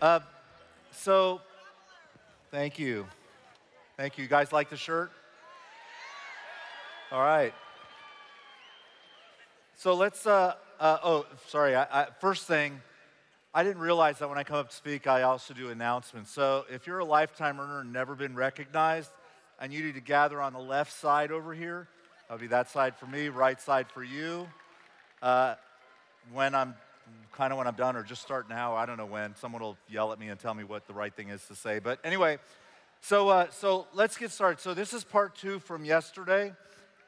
Uh, so, thank you. Thank you. You guys like the shirt? All right. So oh, sorry. First thing, I didn't realize that when I come up to speak, I also do announcements. So if you're a lifetime earner and never been recognized, I need you to gather on the left side over here. That'll be that side for me, right side for you. Uh, when I'm done, or just start now, I don't know when. Someone will yell at me and tell me what the right thing is to say. But anyway, so let's get started. So this is part 2 from yesterday,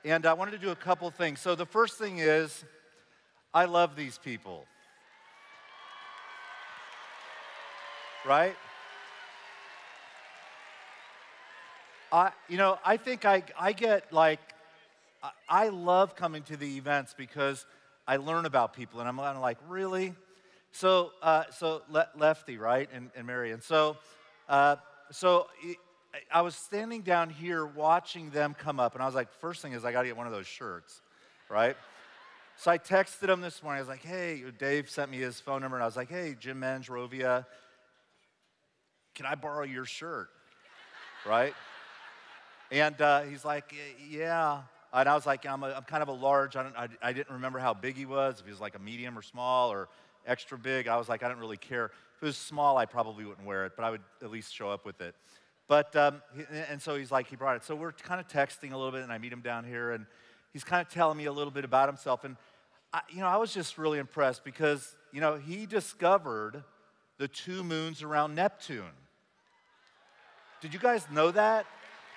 and I wanted to do a couple things. So the first thing is, I love these people. Right? I think I get like, I love coming to the events because I learn about people, and I'm kind of like, really? So Lefty, right, and Mary, and I was standing down here watching them come up, and I was like, first thing is I got to get one of those shirts, right? So I texted him this morning. I was like, hey, Dave sent me his phone number, and I was like, hey, Jim Menge, Rovia, can I borrow your shirt, right? And he's like, yeah. And I was like, I'm kind of a large. I didn't remember how big he was, if he was like a medium or small or extra big. I was like, I don't really care. If it was small, I probably wouldn't wear it, but I would at least show up with it. But, and so he's like, he brought it. So we're kind of texting a little bit, and I meet him down here, and he's kind of telling me a little bit about himself. And, I was just really impressed because, he discovered the 2 moons around Neptune. Did you guys know that?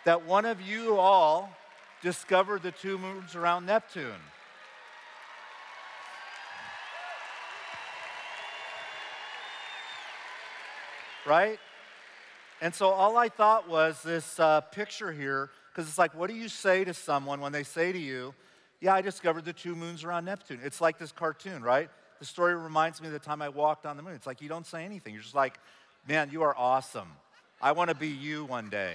That one of you all discovered the 2 moons around Neptune. Right? And so all I thought was this picture here, because it's like, what do you say to someone when they say to you, yeah, I discovered the 2 moons around Neptune? It's like this cartoon, right? The story reminds me of the time I walked on the moon. It's like you don't say anything. You're just like, man, you are awesome. I want to be you one day,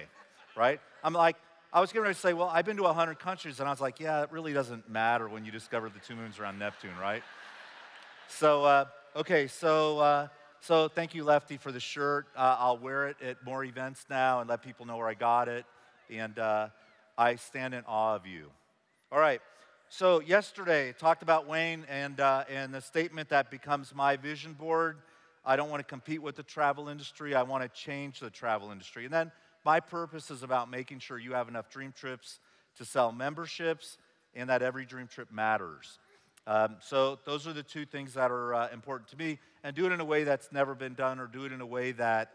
right? I was getting ready to say, well, I've been to 100 countries, and I was like, yeah, it really doesn't matter when you discover the 2 moons around Neptune, right? So, okay, so thank you, Lefty, for the shirt. I'll wear it at more events now and let people know where I got it, and I stand in awe of you. All right, so yesterday, talked about Wayne and the statement that becomes my vision board. I don't want to compete with the travel industry. I want to change the travel industry. And then my purpose is about making sure you have enough DreamTrips to sell memberships and that every dream trip matters. So those are the 2 things that are important to me. And do it in a way that's never been done, or do it in a way that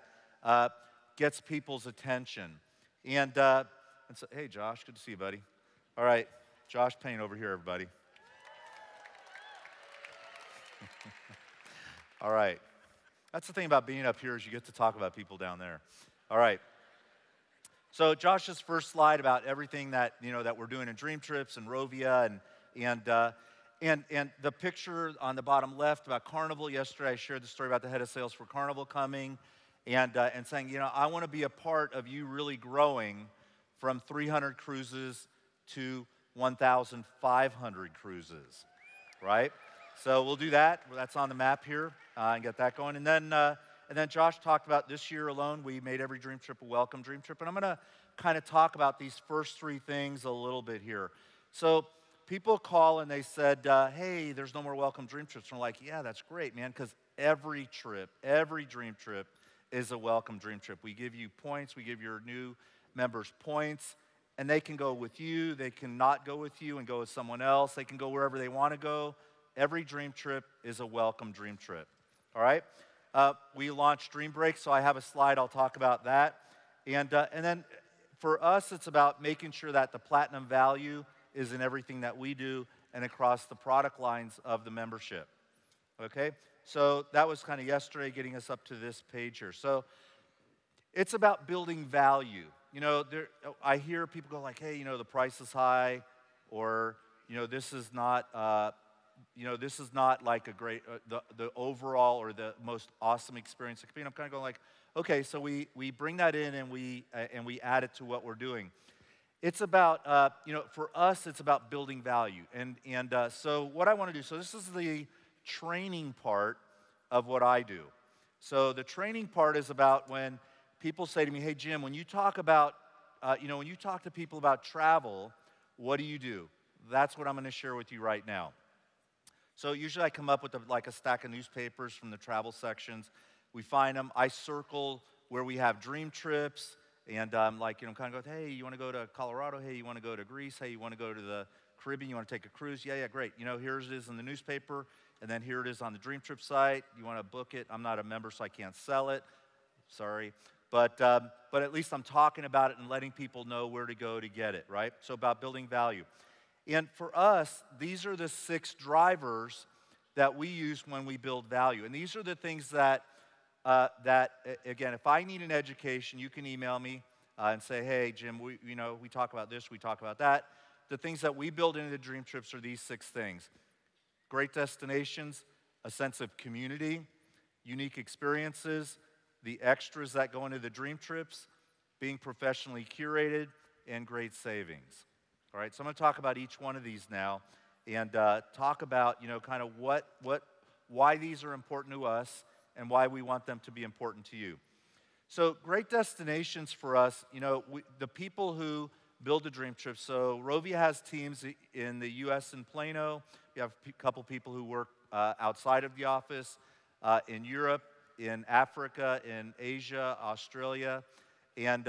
gets people's attention. And so, hey, Josh, good to see you, buddy. All right, Josh Payne over here, everybody. All right. That's the thing about being up here is you get to talk about people down there. All right. So Josh's first slide about everything that that we're doing in DreamTrips and Rovia and the picture on the bottom left about Carnival. Yesterday I shared the story about the head of sales for Carnival coming and saying, I want to be a part of you really growing from 300 cruises to 1,500 cruises, right? So we'll do that. That's on the map here and get that going. And then Josh talked about this year alone, we made every dream trip a welcome dream trip. And I'm going to kind of talk about these first 3 things a little bit here. So people call and they said, hey, there's no more welcome dream trips. And we're like, yeah, that's great, man, because every dream trip is a welcome dream trip. We give you points. We give your new members points. And they can go with you. They can not go with you and go with someone else. They can go wherever they want to go. Every dream trip is a welcome dream trip, all right? We launched Dream Break, so I have a slide. I'll talk about that. And then for us, it's about making sure that the platinum value is in everything that we do and across the product lines of the membership, okay? So that was kind of yesterday, getting us up to this page here. So it's about building value. I hear people go like, hey, the price is high, or, this is not like a great, the overall or the most awesome experience. I'm kind of going like, okay, so we bring that in and we add it to what we're doing. It's about, for us, it's about building value. And so what I want to do, so this is the training part of what I do. So the training part is about when people say to me, hey, Jim, when you talk about, when you talk to people about travel, what do you do? That's what I'm going to share with you right now. So usually I come up with like a stack of newspapers from the travel sections. We find them. I circle where we have DreamTrips, and kind of go, hey, you want to go to Colorado? Hey, you want to go to Greece? Hey, you want to go to the Caribbean? You want to take a cruise? Yeah, great. Here it is in the newspaper, and then here it is on the DreamTrips site. You want to book it? I'm not a member, so I can't sell it. Sorry. But at least I'm talking about it and letting people know where to go to get it, right? So about building value. And for us, these are the 6 drivers that we use when we build value. And these are the things that again, if I need an education, you can email me and say, hey, Jim, we talk about this, we talk about that. The things that we build into the DreamTrips are these 6 things. Great destinations, a sense of community, unique experiences, the extras that go into the DreamTrips, being professionally curated, and great savings. All right, so I'm going to talk about each one of these now and talk about, kind of why these are important to us and why we want them to be important to you. So great destinations for us, the people who build the DreamTrips. So Rovia has teams in the U.S. in Plano. We have a couple people who work outside of the office, in Europe, in Africa, in Asia, Australia, and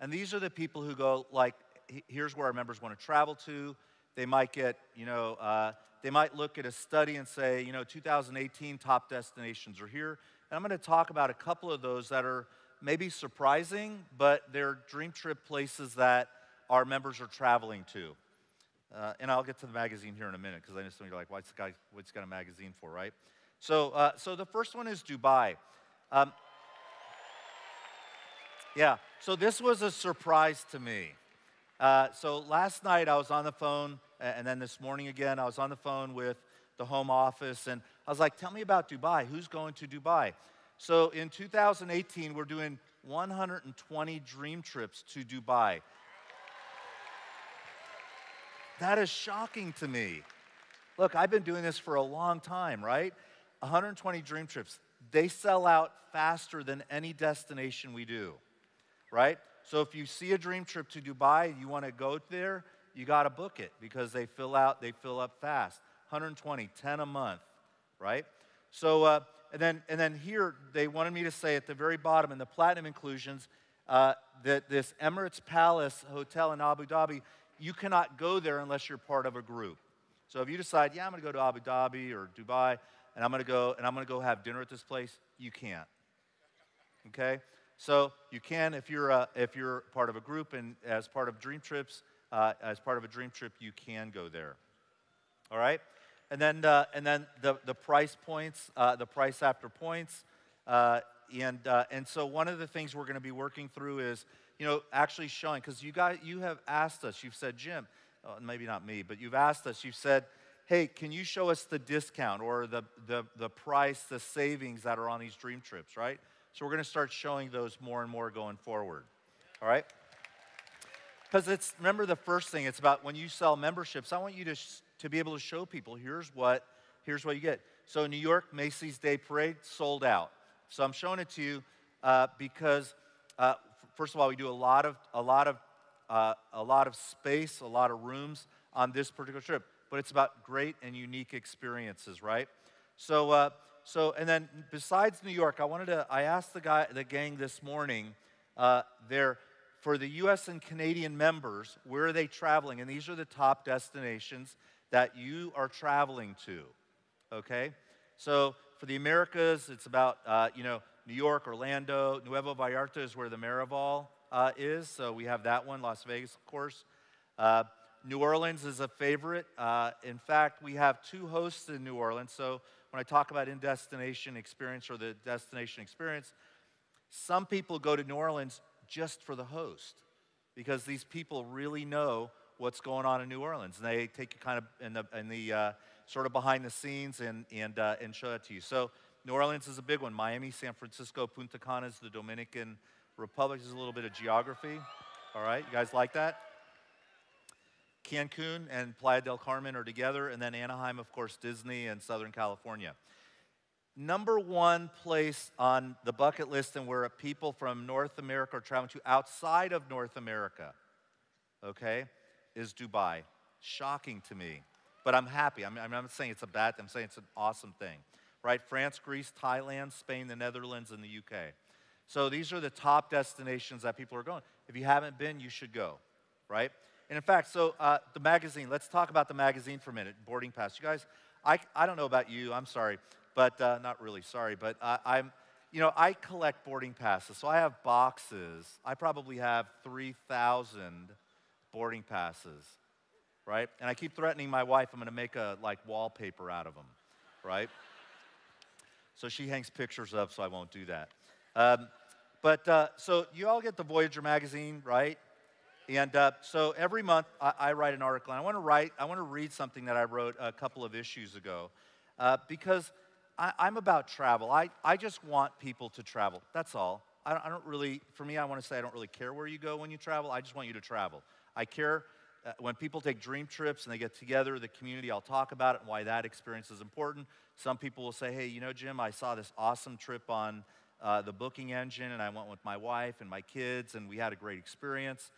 these are the people who go like, here's where our members want to travel to. They might get, they might look at a study and say, 2018 top destinations are here. And I'm going to talk about a couple of those that are maybe surprising, but they're dream trip places that our members are traveling to. And I'll get to the magazine here in a minute, because I know some of you are like, what's he got a magazine for, right? So the first one is Dubai. Yeah, so this was a surprise to me. So last night I was on the phone, and then this morning again, I was on the phone with the home office, and I was like, tell me about Dubai. Who's going to Dubai? So in 2018, we're doing 120 dream trips to Dubai. That is shocking to me. Look, I've been doing this for a long time, right? 120 dream trips. They sell out faster than any destination we do, right? So if you see a dream trip to Dubai, you want to go there, you got to book it, because they fill up fast. 120, 10 a month, right? So and then here they wanted me to say at the very bottom in the platinum inclusions that this Emirates Palace Hotel in Abu Dhabi, you cannot go there unless you're part of a group. So if you decide, yeah, I'm going to go to Abu Dhabi or Dubai, and I'm going to go have dinner at this place, you can't. Okay? So you can if you're part of a group, and as part of DreamTrips, as part of a dream trip, you can go there. All right, and then the price points, the price after points, and so one of the things we're going to be working through is actually showing, because you have asked us, you've said, Jim, maybe not me, but you've asked us, you've said, hey, can you show us the discount or the price, the savings that are on these dream trips, right? So we're going to start showing those more and more going forward, all right? Because remember the first thing, it's about when you sell memberships, I want you to be able to show people, here's what you get. So New York, Macy's Day Parade, sold out. So I'm showing it to you because, first of all, we do a lot of space, a lot of rooms on this particular trip. But it's about great and unique experiences, right? So and then besides New York, I asked the gang this morning, for the U.S. and Canadian members, where are they traveling? And these are the top destinations that you are traveling to, okay? So for the Americas, it's about, New York, Orlando. Nuevo Vallarta is where the Miraval is, so we have that one. Las Vegas, of course. New Orleans is a favorite. In fact, we have 2 hosts in New Orleans, so when I talk about in-destination experience or the destination experience, some people go to New Orleans just for the host, because these people really know what's going on in New Orleans, and they take you kind of in the sort of behind the scenes and show that to you. So New Orleans is a big one. Miami, San Francisco, Punta Cana is the Dominican Republic. Is a little bit of geography. All right, you guys like that? Cancun and Playa del Carmen are together, and then Anaheim, of course, Disney and Southern California. number one place on the bucket list and where people from North America are traveling to outside of North America, okay, is Dubai. Shocking to me, but I'm happy. I'm not saying it's a bad thing. I'm saying it's an awesome thing, right? France, Greece, Thailand, Spain, the Netherlands, and the UK. So these are the top destinations that people are going. If you haven't been, you should go, right? And in fact, so the magazine, let's talk about the magazine for a minute, Boarding Pass. You guys, I don't know about you, I'm sorry, but not really sorry, but I collect boarding passes, so I have boxes. I probably have 3,000 boarding passes, right? And I keep threatening my wife I'm going to make a wallpaper out of them, right? So she hangs pictures up, so I won't do that. So you all get the Voyager magazine, right? And so every month I write an article. And I want to read something that I wrote a couple of issues ago, because I'm about travel. I just want people to travel. That's all. I don't really, for me, I want to say I don't really care where you go when you travel. I just want you to travel. I care when people take DreamTrips and they get together, the community, I'll talk about it and why that experience is important. Some people will say, hey, you know, Jim, I saw this awesome trip on the booking engine, and I went with my wife and my kids, and we had a great experience.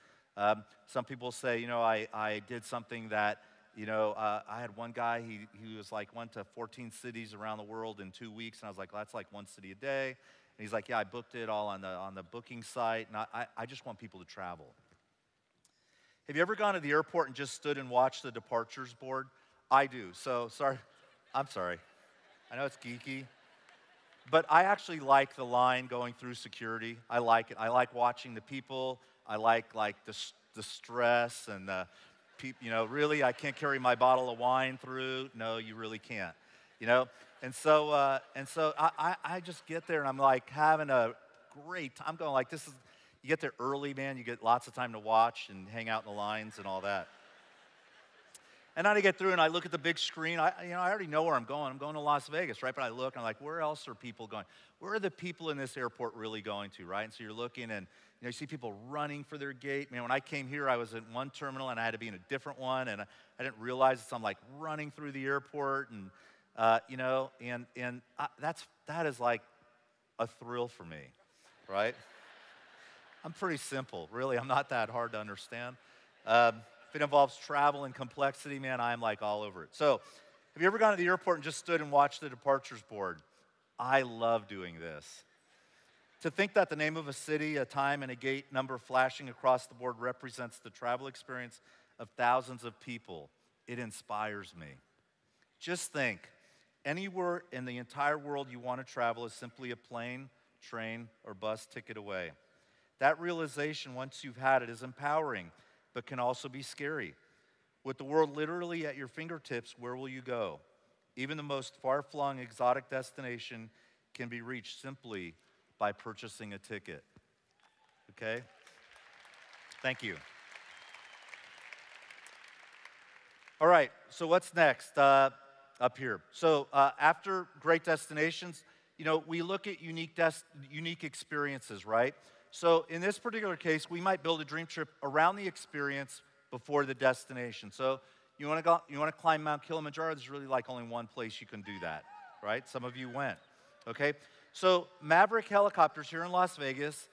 Some people say, you know, I did something that, you know, I had one guy, he was like, went to 14 cities around the world in 2 weeks, and I was like, well, that's like one city a day. And he's like, yeah, I booked it all on the booking site, and I just want people to travel. Have you ever gone to the airport and just stood and watched the departures board? I do, so sorry, I'm sorry. I know it's geeky, but I actually like the line going through security. I like it. I like watching the people. I like the stress and the people, you know, really, I can't carry my bottle of wine through. No, you really can't, you know? And so I just get there and I'm like having a great time. I'm going like, you get there early, man. You get lots of time to watch and hang out in the lines and all that. And then I get through and I look at the big screen. I already know where I'm going. I'm going to Las Vegas, right? But I look and I'm like, where else are people going? Where are the people in this airport really going to, right? And so you're looking and you see people running for their gate. Man, when I came here, I was in one terminal and I had to be in a different one, and I didn't realize it. So I'm like running through the airport, and that is like a thrill for me, right? I'm pretty simple, really. I'm not that hard to understand. If it involves travel and complexity, man, I'm like all over it. So, have you ever gone to the airport and just stood and watched the departures board? I love doing this. To think that the name of a city, a time, and a gate number flashing across the board represents the travel experience of thousands of people, it inspires me. Just think, anywhere in the entire world you want to travel is simply a plane, train, or bus ticket away. That realization, once you've had it, is empowering, but can also be scary. With the world literally at your fingertips, where will you go? Even the most far-flung exotic destination can be reached simply by purchasing a ticket. Okay? Thank you. All right, so what's next up here? So after great destinations, you know, we look at unique experiences, right? So in this particular case, we might build a dream trip around the experience before the destination. So you want to climb Mount Kilimanjaro, there's really like only one place you can do that, right? Some of you went, okay? So Maverick Helicopters here in Las Vegas,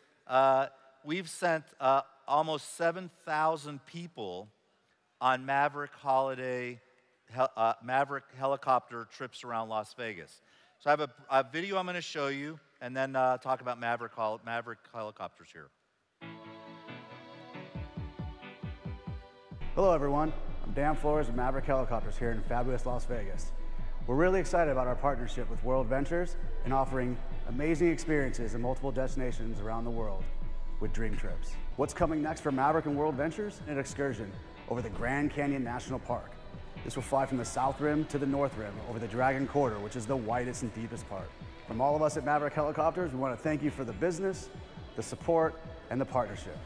we've sent almost 7,000 people on Maverick helicopter trips around Las Vegas. So I have a video I'm going to show you, and then talk about Maverick helicopters here. Hello everyone, I'm Dan Flores with Maverick Helicopters here in fabulous Las Vegas. We're really excited about our partnership with WorldVentures and offering amazing experiences in multiple destinations around the world with DreamTrips. What's coming next for Maverick and WorldVentures? An excursion over the Grand Canyon National Park. This will fly from the South Rim to the North Rim over the Dragon Corridor, which is the widest and deepest part. From all of us at Maverick Helicopters, we want to thank you for the business, the support, and the partnership.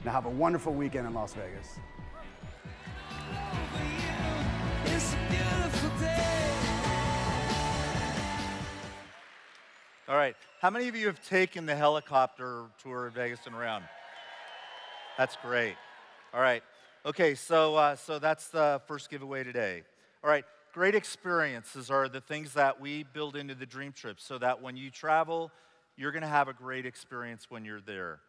Now have a wonderful weekend in Las Vegas. All right, how many of you have taken the helicopter tour of Vegas and around? That's great. All right, okay, so that's the first giveaway today. All right, great. great experiences are the things that we build into the DreamTrips so that when you travel, you're going to have a great experience when you're there,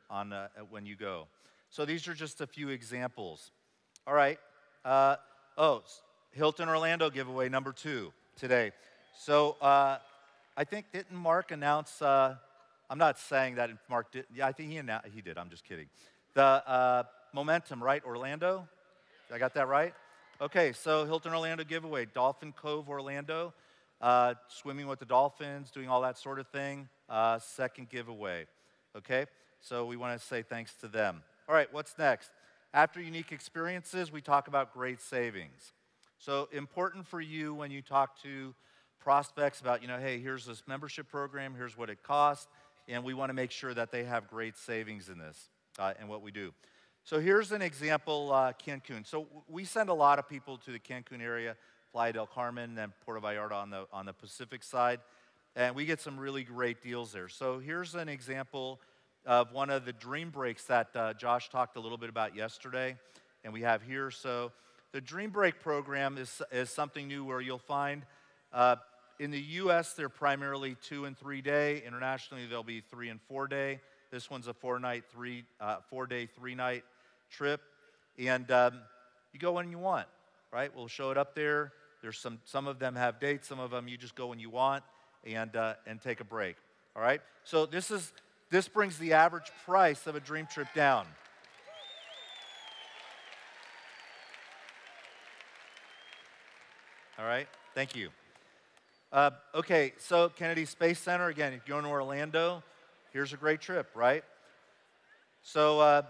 when you go. So these are just a few examples. All right. Hilton Orlando giveaway number 2 today. So I think, didn't Mark announce, I'm not saying that Mark did, yeah, I think he did, I'm just kidding. The Momentum, right, Orlando? I got that right? Okay, so Hilton Orlando giveaway, Dolphin Cove Orlando, swimming with the dolphins, doing all that sort of thing, second giveaway, okay? So we want to say thanks to them. All right, what's next? After unique experiences, we talk about great savings. So important for you when you talk to prospects about, hey, here's this membership program, here's what it costs, and we want to make sure that they have great savings in this and what we do. So here's an example, Cancun. So we send a lot of people to the Cancun area, Playa del Carmen, and Puerto Vallarta on the Pacific side, and we get some really great deals there. So here's an example of one of the dream breaks that Josh talked a little bit about yesterday, and we have here. So the Dream Break program is something new where you'll find in the U.S. they're primarily 2 and 3 day. Internationally, they'll be 3 and 4 day. This one's a 4 day, 3 night trip, and you go when you want, right? We'll show it up there. There's some of them have dates, some of them you just go when you want and take a break. All right. So this brings the average price of a dream trip down. All right. Thank you. Okay. So Kennedy Space Center again. If you're going to Orlando, here's a great trip, right? So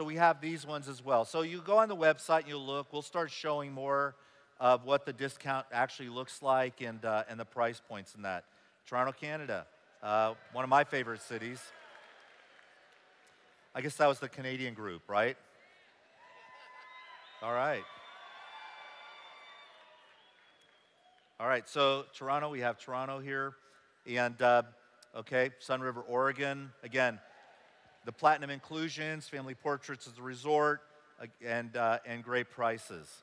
we have these ones as well. So you go on the website and you look. We'll start showing more of what the discount actually looks like and the price points in that. Toronto, Canada, one of my favorite cities. I guess that was the Canadian group, right? All right. All right, so Toronto, we have Toronto here. And, okay, Sun River, Oregon. Again, the platinum inclusions, family portraits as the resort, and great prices.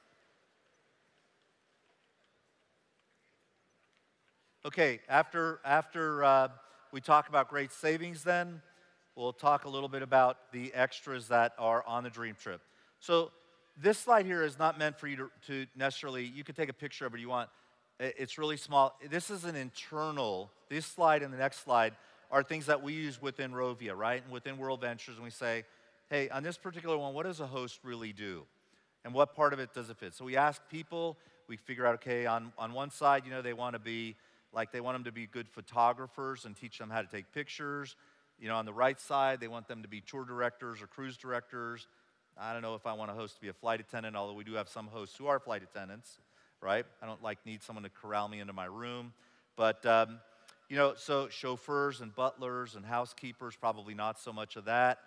Okay, after we talk about great savings then, we'll talk a little bit about the extras that are on the Dream Trip. So this slide here is not meant for you to necessarily, you can take a picture of it if you want. It's really small. This is an internal, this slide and the next slide are things that we use within Rovia, right? And within WorldVentures, and we say, hey, on this particular one, what does a host really do? And what part of it does it fit? So we ask people, we figure out, okay, on one side, they want to be, they want them to be good photographers and teach them how to take pictures. On the right side, they want them to be tour directors or cruise directors. I don't know if I want a host to be a flight attendant, although we do have some hosts who are flight attendants, right? I don't need someone to corral me into my room. But, so chauffeurs and butlers and housekeepers, probably not so much of that.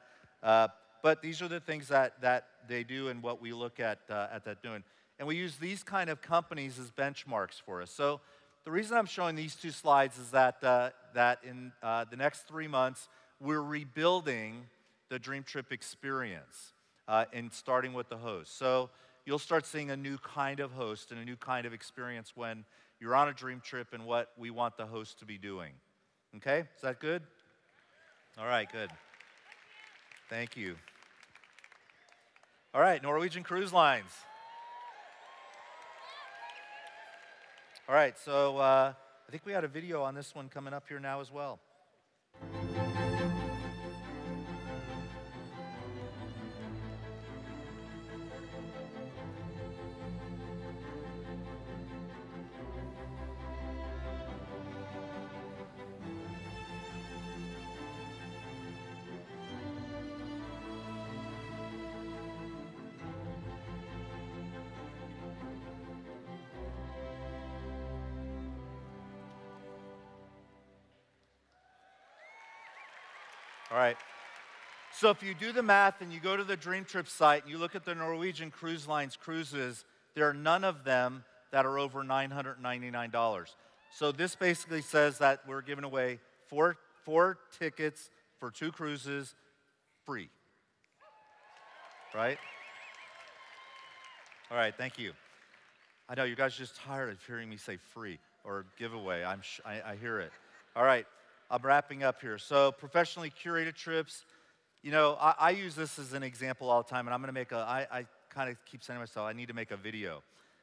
But these are the things that they do and what we look at that doing. And we use these kind of companies as benchmarks for us. So the reason I'm showing these two slides is that in the next 3 months, we're rebuilding the Dream Trip experience and starting with the host. So you'll start seeing a new kind of host and a new kind of experience when you're on a Dream Trip and what we want the host to be doing. Okay? Is that good? All right, good. Thank you. All right, Norwegian Cruise Lines. All right, so I think we had a video on this one coming up here now as well. All right. So if you do the math and you go to the DreamTrips site and you look at the Norwegian Cruise Lines cruises, there are none of them that are over $999. So this basically says that we're giving away four tickets for 2 cruises free. Right? All right, thank you. I know you guys are just tired of hearing me say free or giveaway. I hear it. All right, I'm wrapping up here. So professionally curated trips. You know, I use this as an example all the time, and I'm going to make I kind of keep saying to myself, I need to make a video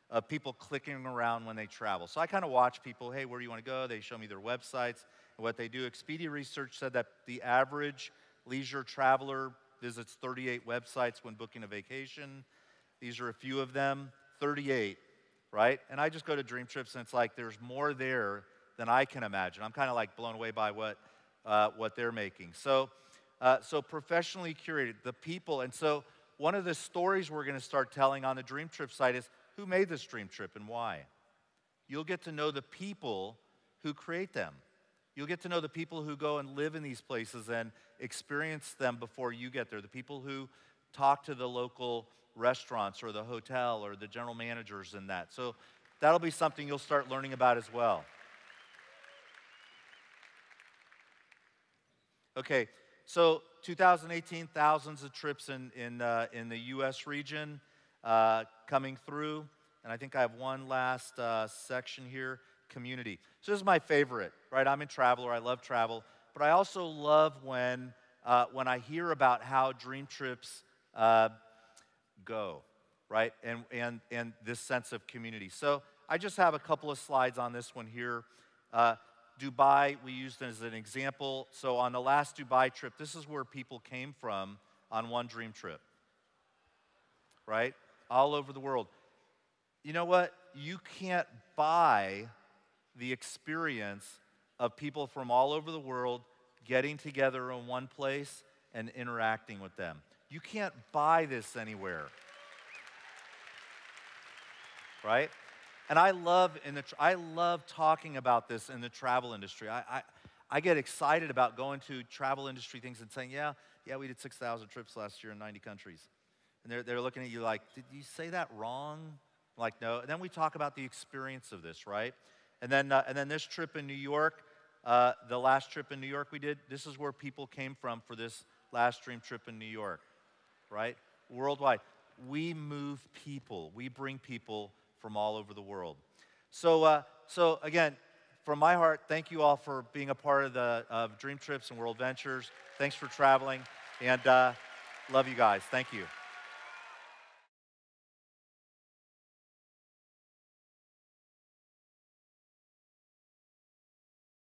of people clicking around when they travel. So I kind of watch people, hey, where do you want to go? They show me their websites and what they do. Expedia research said that the average leisure traveler visits 38 websites when booking a vacation. These are a few of them, 38, right? And I just go to DreamTrips, and it's like there's more there than I can imagine. I'm kind of like blown away by what they're making. So professionally curated, the people. And so one of the stories we're going to start telling on the DreamTrip site is who made this dream trip and why. You'll get to know the people who create them. You'll get to know the people who go and live in these places and experience them before you get there, the people who talk to the local restaurants or the hotel or the general managers in that. So that'll be something you'll start learning about as well. Okay, so 2018, thousands of trips in the U.S. region coming through. And I think I have one last section here, community. So this is my favorite, right? I'm a traveler. I love travel. But I also love when I hear about how DreamTrips go, right? And this sense of community. So I just have a couple of slides on this one here. Dubai, we used as an example. So on the last Dubai trip, this is where people came from on one dream trip, right? All over the world. You know what? You can't buy the experience of people from all over the world getting together in one place and interacting with them. You can't buy this anywhere, right? And I love talking about this in the travel industry. I get excited about going to travel industry things and saying, yeah, we did 6,000 trips last year in 90 countries. And they're looking at you like, did you say that wrong? I'm like, no. And then we talk about the experience of this, right? And then this trip in New York, the last trip in New York we did, this is where people came from for this last dream trip in New York, right? Worldwide. We move people. We bring people from all over the world. So again, from my heart, thank you all for being a part of DreamTrips and WorldVentures. Thanks for traveling, and love you guys. Thank you.